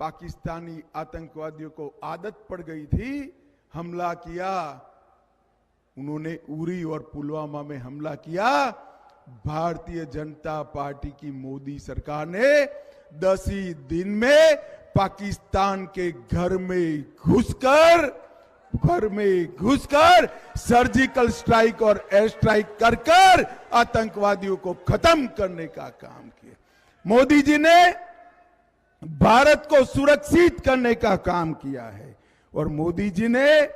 पाकिस्तानी आतंकवादियों को आदत पड़ गई थी, हमला किया। उन्होंने उरी और पुलवामा में हमला किया। भारतीय जनता पार्टी की मोदी सरकार ने 10 ही दिन में पाकिस्तान के घर में घुसकर सर्जिकल स्ट्राइक और एयर स्ट्राइक कर आतंकवादियों को खत्म करने का काम किया। मोदी जी ने भारत को सुरक्षित करने का काम किया है और मोदी जी ने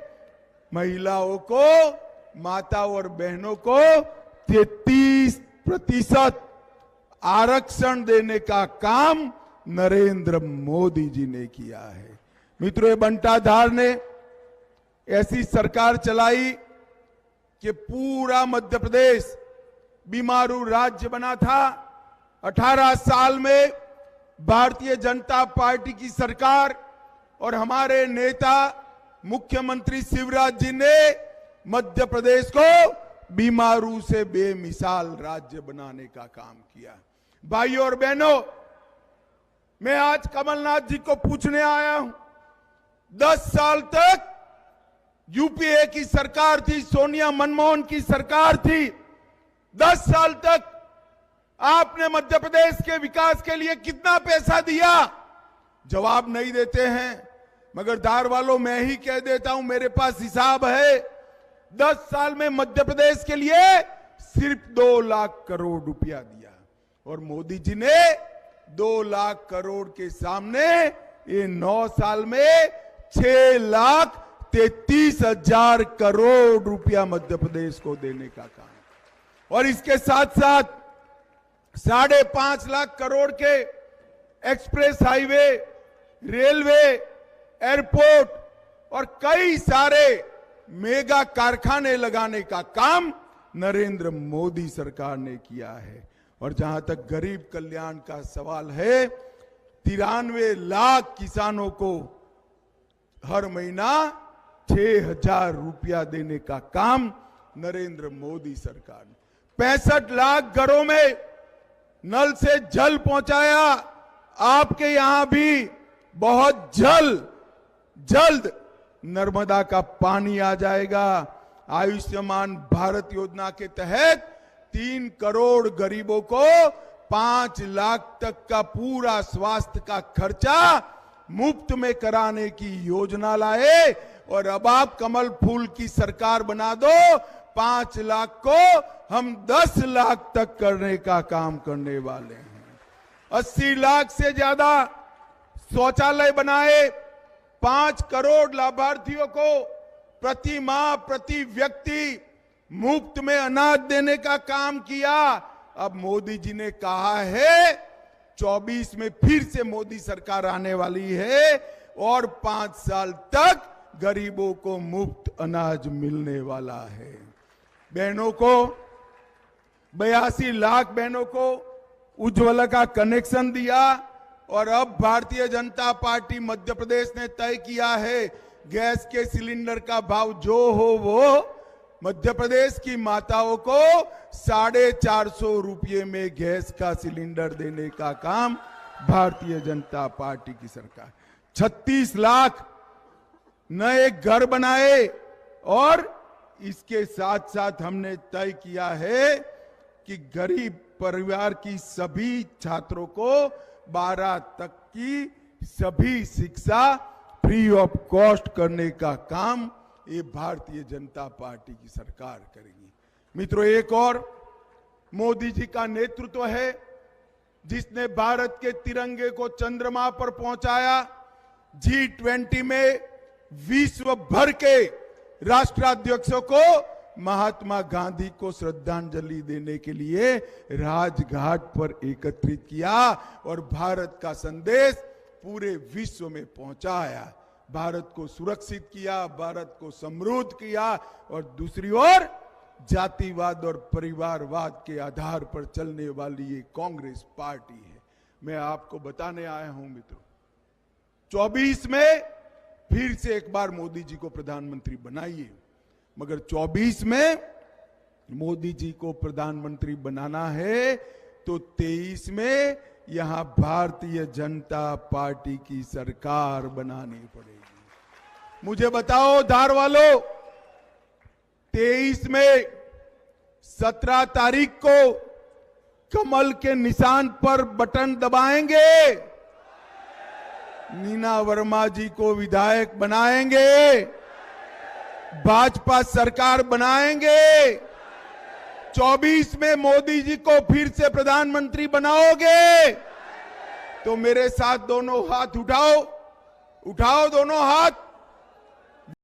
महिलाओं को, माताओं और बहनों को 33% आरक्षण देने का काम नरेंद्र मोदी जी ने किया है। मित्रों, ये बंटाधार ने ऐसी सरकार चलाई कि पूरा मध्य प्रदेश बीमारू राज्य बना था। 18 साल में भारतीय जनता पार्टी की सरकार और हमारे नेता मुख्यमंत्री शिवराज जी ने मध्य प्रदेश को बीमारू से बेमिसाल राज्य बनाने का काम किया। भाइयों और बहनों, मैं आज कमलनाथ जी को पूछने आया हूं। 10 साल तक यूपीए की सरकार थी, सोनिया मनमोहन की सरकार थी। 10 साल तक आपने मध्य प्रदेश के विकास के लिए कितना पैसा दिया? जवाब नहीं देते हैं। मगर धार वालों, मैं ही कह देता हूं, मेरे पास हिसाब है। 10 साल में मध्य प्रदेश के लिए सिर्फ 2 लाख करोड़ रुपया दिया और मोदी जी ने 2 लाख करोड़ के सामने ये 9 साल में 6,33,000 करोड़ रुपया मध्य प्रदेश को देने का काम। और इसके साथ साथ 5.5 लाख करोड़ के एक्सप्रेस हाईवे, रेलवे, एयरपोर्ट और कई सारे मेगा कारखाने लगाने का काम नरेंद्र मोदी सरकार ने किया है। और जहां तक गरीब कल्याण का सवाल है, 93 लाख किसानों को हर महीना 6,000 रुपया देने का काम नरेंद्र मोदी सरकार ने। 65 लाख घरों में नल से जल पहुंचाया। आपके यहां भी बहुत जल्द नर्मदा का पानी आ जाएगा। आयुष्मान भारत योजना के तहत 3 करोड़ गरीबों को 5 लाख तक का पूरा स्वास्थ्य का खर्चा मुफ्त में कराने की योजना लाए। और अब आप कमल फूल की सरकार बना दो, 5 लाख को हम 10 लाख तक करने का काम करने वाले हैं। 80 लाख से ज्यादा शौचालय बनाए। 5 करोड़ लाभार्थियों को प्रति माह, प्रति व्यक्ति मुफ्त में अनाज देने का काम किया। अब मोदी जी ने कहा है 24 में फिर से मोदी सरकार आने वाली है और 5 साल तक गरीबों को मुफ्त अनाज मिलने वाला है। बहनों को 82 लाख बहनों को उज्ज्वला का कनेक्शन दिया। और अब भारतीय जनता पार्टी मध्य प्रदेश ने तय किया है गैस के सिलेंडर का भाव जो हो वो मध्य प्रदेश की माताओं को 450 रुपये में गैस का सिलेंडर देने का काम भारतीय जनता पार्टी की सरकार। 36 लाख नए घर बनाए और इसके साथ साथ हमने तय किया है कि गरीब परिवार की सभी छात्रों को 12 तक की सभी शिक्षा फ्री ऑफ कॉस्ट करने का काम ये भारतीय जनता पार्टी की सरकार करेगी। मित्रों, एक और मोदी जी का नेतृत्व है जिसने भारत के तिरंगे को चंद्रमा पर पहुंचाया। G20 में विश्व भर के राष्ट्राध्यक्षों को महात्मा गांधी को श्रद्धांजलि देने के लिए राजघाट पर एकत्रित किया और भारत का संदेश पूरे विश्व में पहुंचाया। भारत को सुरक्षित किया, भारत को समृद्ध किया और दूसरी ओर जातिवाद और परिवारवाद के आधार पर चलने वाली ये कांग्रेस पार्टी है। मैं आपको बताने आया हूं मित्रों, 24 में फिर से एक बार मोदी जी को प्रधानमंत्री बनाइए, मगर 24 में मोदी जी को प्रधानमंत्री बनाना है तो 23 में यहां भारतीय जनता पार्टी की सरकार बनानी पड़ेगी। मुझे बताओ धार वालों, 23 में 17 तारीख को कमल के निशान पर बटन दबाएंगे, नीना वर्मा जी को विधायक बनाएंगे, भाजपा सरकार बनाएंगे, 24 में मोदी जी को फिर से प्रधानमंत्री बनाओगे तो मेरे साथ दोनों हाथ उठाओ, उठाओ दोनों हाथ।